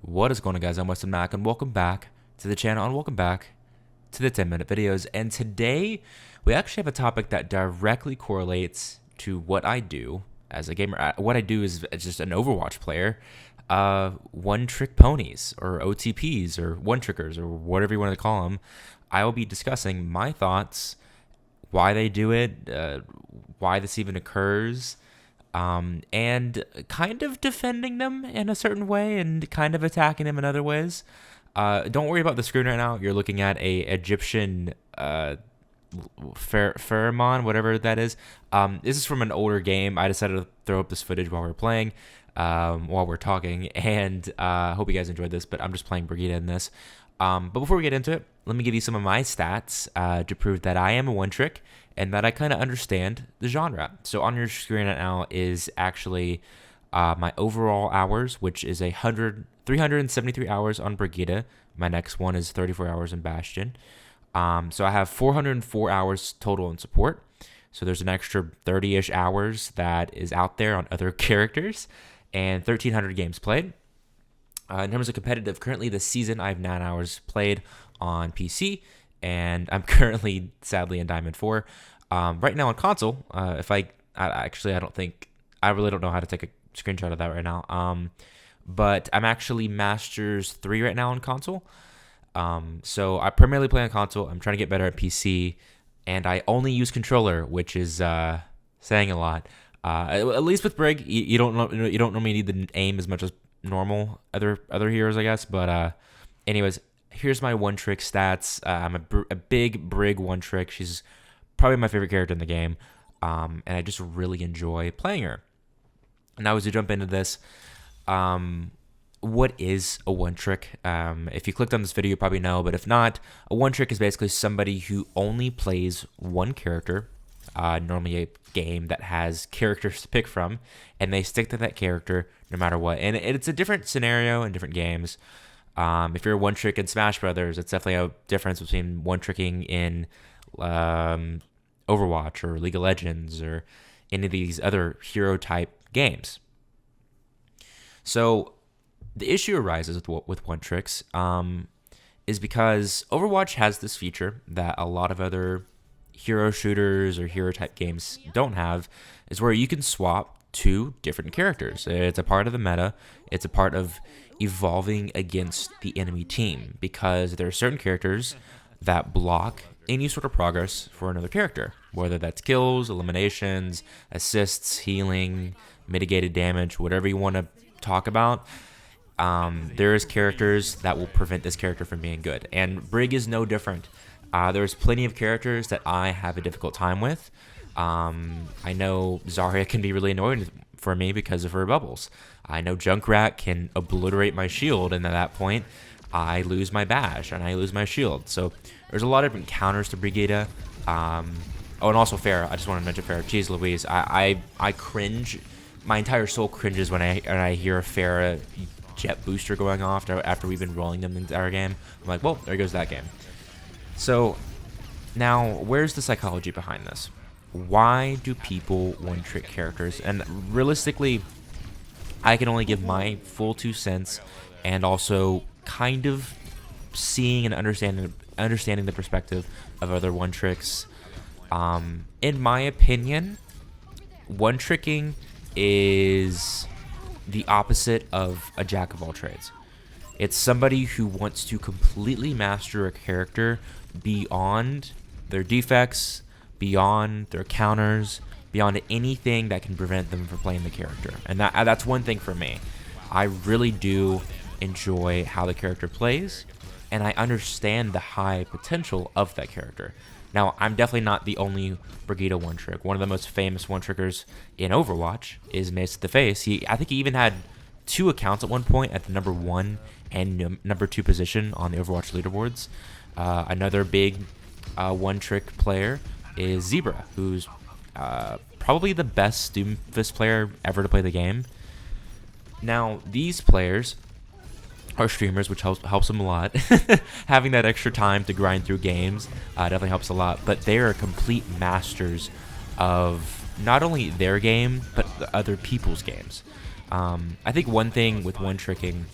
What is going on, guys? I'm Weston Mac, and welcome back to the channel, and welcome back to the 10-minute videos. And today, we actually have a topic that directly correlates to what I do as a gamer. What I do is just an Overwatch player. One-trick ponies, or OTPs, or one-trickers, or whatever you want to call them. I will be discussing my thoughts, why they do it, why this even occurs, and kind of defending them in a certain way and kind of attacking them in other ways. Don't worry about the screen right now. You're looking at a Egyptian pheromone, whatever that is. This is from an older game. I decided to throw up this footage while we're playing, while we're talking, and hope you guys enjoyed this, but I'm just playing Brigitte in this. But before we get into it, let me give you some of my stats to prove that I am a one-trick and that I kind of understand the genre. So on your screen right now is actually my overall hours, which is 373 hours on Brigitte. My next one is 34 hours in Bastion. So I have 404 hours total in support. So there's an extra 30-ish hours that is out there on other characters, and 1,300 games played. In terms of competitive, currently this season I have 9 hours played on PC, and I'm currently, sadly, in Diamond 4. Right now on console, I really don't know how to take a screenshot of that right now. But I'm actually Masters 3 right now on console. So I primarily play on console. I'm trying to get better at PC, and I only use controller, which is saying a lot. At least with Brig, you don't normally need the aim as much as normal other heroes, I guess. But anyways, here's my one trick stats. I'm a big Brig one trick. She's probably my favorite character in the game, and I just really enjoy playing her. Now, as we jump into this, what is a one trick? If you clicked on this video, you probably know, but if not, a one trick is basically somebody who only plays one character, normally a game that has characters to pick from, and they stick to that character no matter what. And it's a different scenario in different games. If you're one trick in Smash Brothers, it's definitely a difference between one tricking in Overwatch or League of Legends or any of these other hero type games. So the issue arises with one tricks is because Overwatch has this feature that a lot of other hero shooters or hero type games don't have, is where you can swap two different characters. It's a part of the meta. It's a part of evolving against the enemy team, because there are certain characters that block any sort of progress for another character, whether that's kills, eliminations, assists, healing, mitigated damage, whatever you want to talk about. There's characters that will prevent this character from being good, and Brig is no different. There's plenty of characters that I have a difficult time with. I know Zarya can be really annoying for me because of her bubbles. I know Junkrat can obliterate my shield, and at that point, I lose my bash and I lose my shield. So there's a lot of different counters to Brigitte. Oh, and also Pharah. I just want to mention Pharah. Jeez Louise, I cringe. My entire soul cringes when I hear a Pharah jet booster going off after we've been rolling them the entire game. I'm like, well, there goes that game. So now, where's the psychology behind this? Why do people one-trick characters? And realistically, I can only give my full 2 cents, and also kind of seeing and understanding the perspective of other one-tricks. In my opinion, one-tricking is the opposite of a jack of all trades. It's somebody who wants to completely master a character beyond their defects, beyond their counters, beyond anything that can prevent them from playing the character. And that's one thing for me. I really do enjoy how the character plays, and I understand the high potential of that character. Now, I'm definitely not the only Brigitte one-trick. One of the most famous one-trickers in Overwatch is Mace to the Face. I think he even had 2 accounts at one point at the number 1 and number 2 position on the Overwatch leaderboards. Another big one-trick player is Zebra, who's probably the best Doomfist player ever to play the game. Now, these players are streamers, which helps them a lot. Having that extra time to grind through games definitely helps a lot. But they are complete masters of not only their game, but the other people's games. I think one thing with one-tricking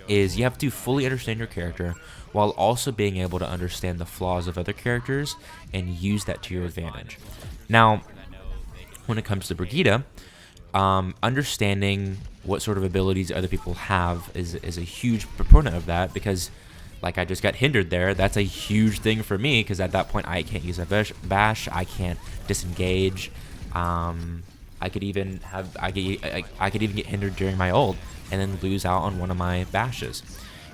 is you have to fully understand your character while also being able to understand the flaws of other characters and use that to your advantage. Now, when it comes to Brigitte, understanding what sort of abilities other people have is a huge proponent of that, because like I just got hindered there. That's a huge thing for me, because at that point I can't use a bash, I can't disengage. I could even get hindered during my ult and then lose out on one of my bashes.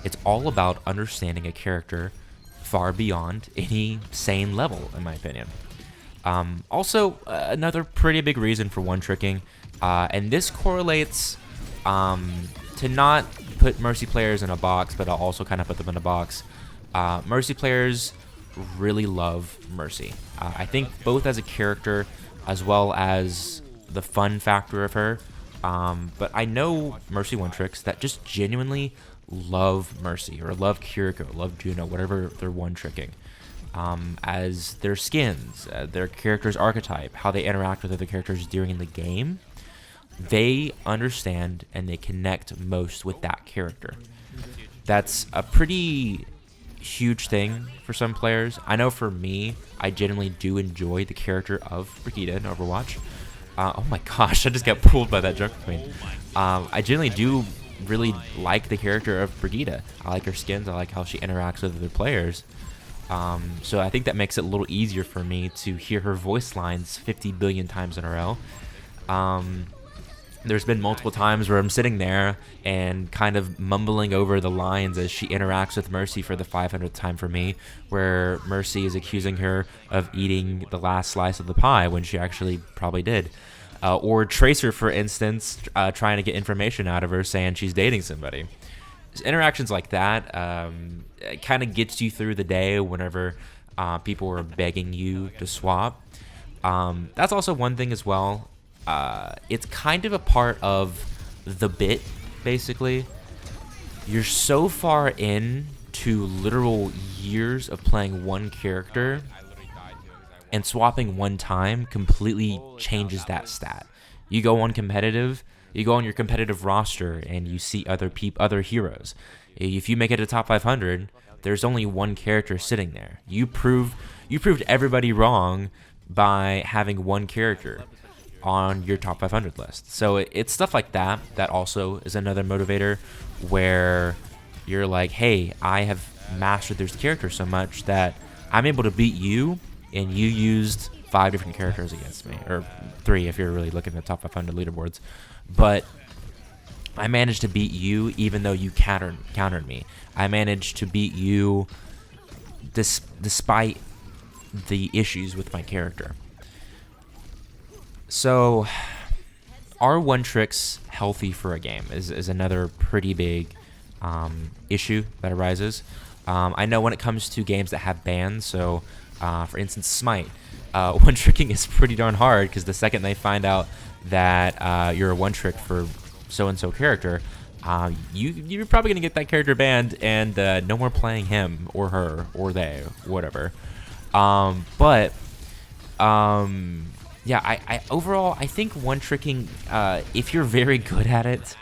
It's all about understanding a character far beyond any sane level, in my opinion. Also, another pretty big reason for one-tricking, and this correlates to not put Mercy players in a box, but I'll also kind of put them in a box. Mercy players really love Mercy. I think both as a character as well as the fun factor of her. But I know Mercy one-tricks that just genuinely love Mercy, or love Kiriko, love Juno, whatever they're one-tricking. As their skins, their character's archetype, how they interact with other characters during the game, they understand and they connect most with that character. That's a pretty huge thing for some players. I know for me, I genuinely do enjoy the character of Brigitte in Overwatch. Oh my gosh, I just got pulled by that Junker Queen. I generally do really like the character of Brigitte. I like her skins, I like how she interacts with other players. So I think that makes it a little easier for me to hear her voice lines 50 billion times in a row. There's been multiple times where I'm sitting there and kind of mumbling over the lines as she interacts with Mercy for the 500th time for me, where Mercy is accusing her of eating the last slice of the pie when she actually probably did. Or Tracer, for instance, trying to get information out of her saying she's dating somebody. Interactions like that it kind of gets you through the day whenever people are begging you to swap. That's also one thing as well. It's kind of a part of the bit, basically. You're so far in to literal years of playing one character, and swapping one time completely changes that stat. You go on competitive, you go on your competitive roster, and you see other heroes. If you make it to top 500, there's only one character sitting there. You proved everybody wrong by having one character on your top 500 list. So it's stuff like that that also is another motivator, where you're like, hey, I have mastered this character so much that I'm able to beat you, and you used 5 different characters against me, or 3 if you're really looking at the top 500 leaderboards. But I managed to beat you even though you countered me. I managed to beat you despite the issues with my character. So, are one-tricks healthy for a game is another pretty big issue that arises. I know when it comes to games that have bans, so for instance Smite, one-tricking is pretty darn hard, because the second they find out that you're a one-trick for so-and-so character, you're probably going to get that character banned, and no more playing him or her or they, whatever. Yeah, I overall, I think one-tricking, if you're very good at it,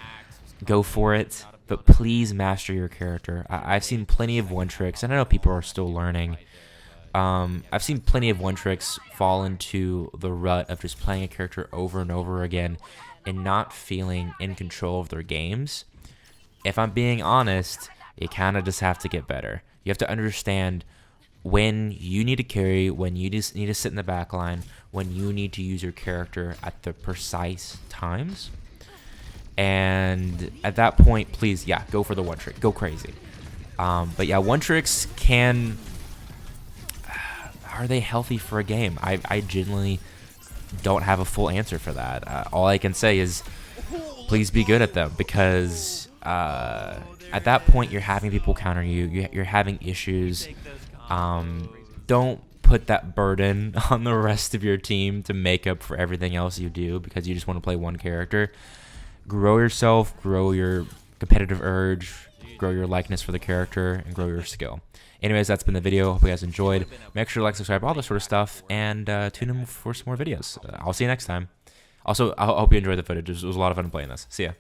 go for it, but please master your character. I've seen plenty of one-tricks, and I know people are still learning. I've seen plenty of one-tricks fall into the rut of just playing a character over and over again and not feeling in control of their games. If I'm being honest, you kind of just have to get better. You have to understand when you need to carry, when you just need to sit in the back line, when you need to use your character at the precise times. And at that point, please, yeah, go for the one trick. Go crazy. But yeah, one tricks can... Are they healthy for a game? I genuinely don't have a full answer for that. All I can say is please be good at them, because at that point you're having people counter you. You're having issues. Don't put that burden on the rest of your team to make up for everything else you do because you just want to play one character. Grow yourself, grow your competitive urge, grow your likeness for the character, and grow your skill. Anyways, that's been the video. Hope you guys enjoyed. Make sure to like, subscribe, all this sort of stuff, and tune in for some more videos. I'll see you next time. Also, I hope you enjoyed the footage. It was a lot of fun playing this. See ya.